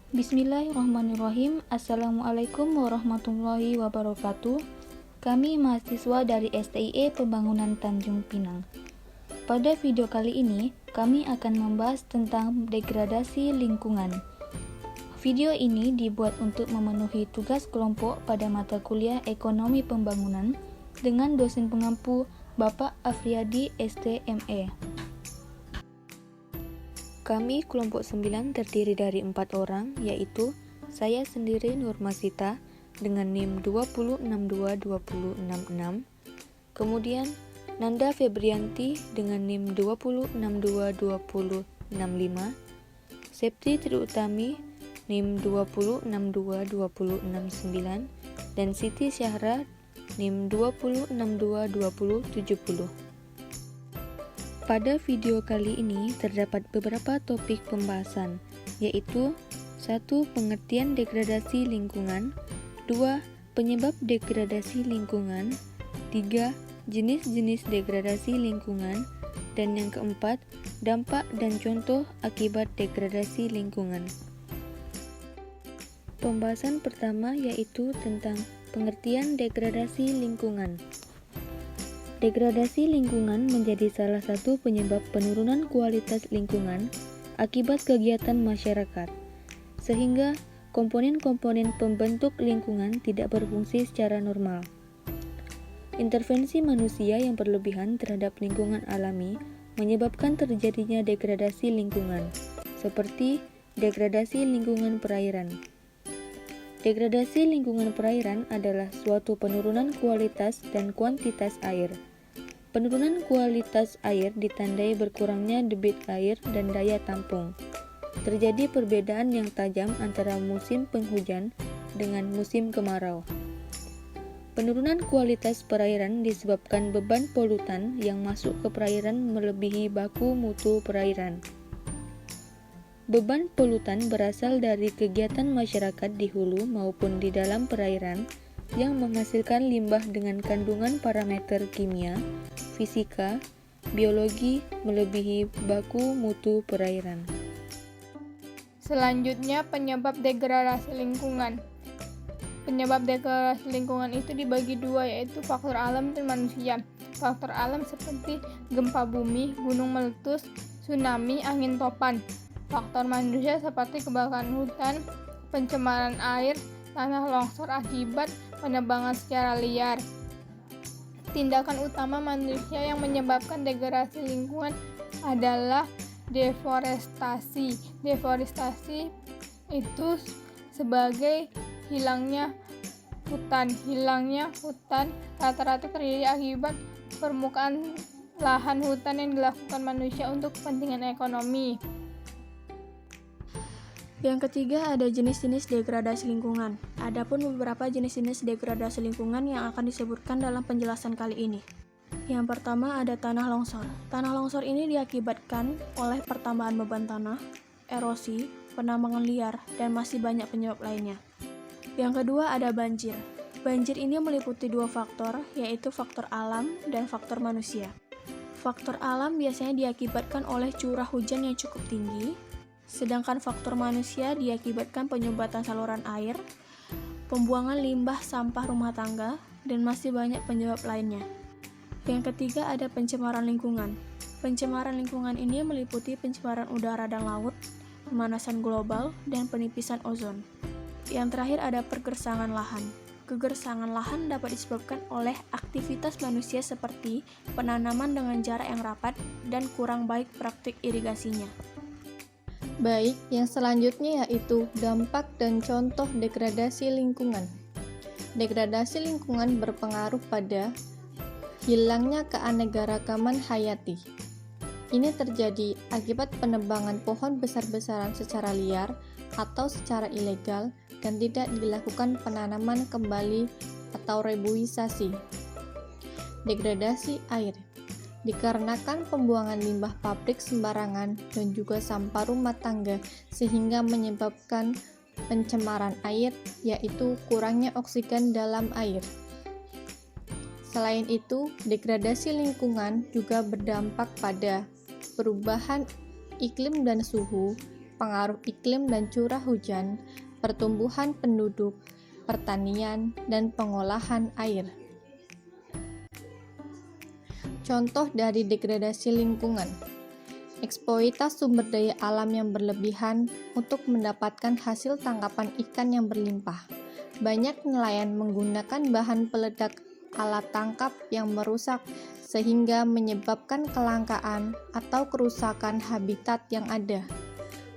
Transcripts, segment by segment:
Bismillahirrahmanirrahim. Assalamualaikum warahmatullahi wabarakatuh. Kami mahasiswa dari STIE Pembangunan Tanjung Pinang. Pada video kali ini, kami akan membahas tentang degradasi lingkungan. Video ini dibuat untuk memenuhi tugas kelompok pada mata kuliah Ekonomi Pembangunan dengan dosen pengampu Bapak Afriyadi STME. Kami kelompok 9 terdiri dari 4 orang, yaitu saya sendiri Nurmasita dengan NIM 2062266, kemudian Nanda Febrianti dengan NIM 2062265, Septi Triutami NIM 2062269, dan Siti Syahra NIM 2062270. Pada video kali ini terdapat beberapa topik pembahasan, yaitu 1. Pengertian degradasi lingkungan, 2. Penyebab degradasi lingkungan, 3. Jenis-jenis degradasi lingkungan, dan yang keempat, dampak dan contoh akibat degradasi lingkungan. Pembahasan pertama yaitu tentang pengertian degradasi lingkungan. Degradasi lingkungan menjadi salah satu penyebab penurunan kualitas lingkungan akibat kegiatan masyarakat, sehingga komponen-komponen pembentuk lingkungan tidak berfungsi secara normal. Intervensi manusia yang berlebihan terhadap lingkungan alami menyebabkan terjadinya degradasi lingkungan, seperti degradasi lingkungan perairan. Degradasi lingkungan perairan adalah suatu penurunan kualitas dan kuantitas air. Penurunan kualitas air ditandai berkurangnya debit air dan daya tampung. Terjadi perbedaan yang tajam antara musim penghujan dengan musim kemarau. Penurunan kualitas perairan disebabkan beban polutan yang masuk ke perairan melebihi baku mutu perairan. Beban polutan berasal dari kegiatan masyarakat di hulu maupun di dalam perairan yang menghasilkan limbah dengan kandungan parameter kimia, fisika, biologi melebihi baku mutu perairan. Selanjutnya, penyebab degradasi lingkungan. Penyebab degradasi lingkungan itu dibagi dua, yaitu faktor alam dan manusia. Faktor alam seperti gempa bumi, gunung meletus, tsunami, angin topan. Faktor manusia seperti kebakaran hutan, pencemaran air, tanah longsor akibat penebangan secara liar. Tindakan utama manusia yang menyebabkan degradasi lingkungan adalah deforestasi. Deforestasi itu sebagai hilangnya hutan. Hilangnya hutan rata-rata terjadi akibat permukaan lahan hutan yang dilakukan manusia untuk kepentingan ekonomi. Yang ketiga ada jenis-jenis degradasi lingkungan. Adapun beberapa jenis-jenis degradasi lingkungan yang akan disebutkan dalam penjelasan kali ini. Yang pertama ada tanah longsor. Tanah longsor ini diakibatkan oleh pertambahan beban tanah, erosi, penambangan liar, dan masih banyak penyebab lainnya. Yang kedua ada banjir. Banjir ini meliputi dua faktor, yaitu faktor alam dan faktor manusia. Faktor alam biasanya diakibatkan oleh curah hujan yang cukup tinggi, sedangkan faktor manusia diakibatkan penyumbatan saluran air, pembuangan limbah sampah rumah tangga, dan masih banyak penyebab lainnya. Yang ketiga ada pencemaran lingkungan. Pencemaran lingkungan ini meliputi pencemaran udara dan laut, pemanasan global, dan penipisan ozon. Yang terakhir ada pergersangan lahan. Kegersangan lahan dapat disebabkan oleh aktivitas manusia seperti penanaman dengan jarak yang rapat dan kurang baik praktik irigasinya. Baik, yang selanjutnya yaitu dampak dan contoh degradasi lingkungan. Degradasi lingkungan berpengaruh pada hilangnya keanekaragaman hayati. Ini terjadi akibat penebangan pohon besar-besaran secara liar atau secara ilegal dan tidak dilakukan penanaman kembali atau reboisasi. Degradasi air dikarenakan pembuangan limbah pabrik sembarangan dan juga sampah rumah tangga sehingga menyebabkan pencemaran air, yaitu kurangnya oksigen dalam air. Selain itu, degradasi lingkungan juga berdampak pada perubahan iklim dan suhu, pengaruh iklim dan curah hujan, pertumbuhan penduduk, pertanian, dan pengolahan air. Contoh dari degradasi lingkungan: eksploitasi sumber daya alam yang berlebihan untuk mendapatkan hasil tangkapan ikan yang berlimpah. Banyak nelayan menggunakan bahan peledak alat tangkap yang merusak sehingga menyebabkan kelangkaan atau kerusakan habitat yang ada.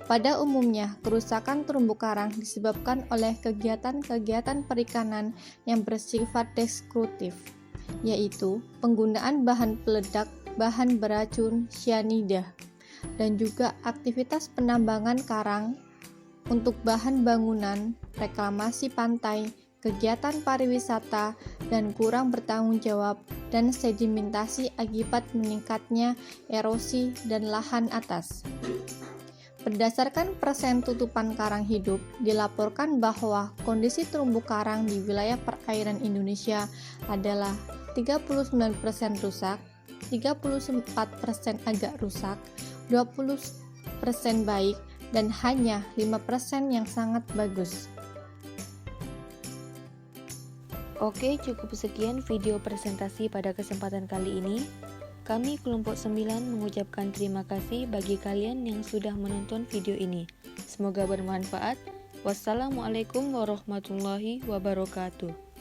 Pada umumnya, kerusakan terumbu karang disebabkan oleh kegiatan-kegiatan perikanan yang bersifat destruktif, yaitu penggunaan bahan peledak, bahan beracun, cyanida, dan juga aktivitas penambangan karang untuk bahan bangunan, reklamasi pantai, kegiatan pariwisata, dan kurang bertanggung jawab, dan sedimentasi akibat meningkatnya erosi dan lahan atas. Berdasarkan persen tutupan karang hidup, dilaporkan bahwa kondisi terumbu karang di wilayah perairan Indonesia adalah 39% rusak, 34% agak rusak, 20% baik, dan hanya 5% yang sangat bagus. Oke, cukup sekian video presentasi pada kesempatan kali ini. Kami kelompok 9 mengucapkan terima kasih bagi kalian yang sudah menonton video ini. Semoga bermanfaat. Wassalamualaikum warahmatullahi wabarakatuh.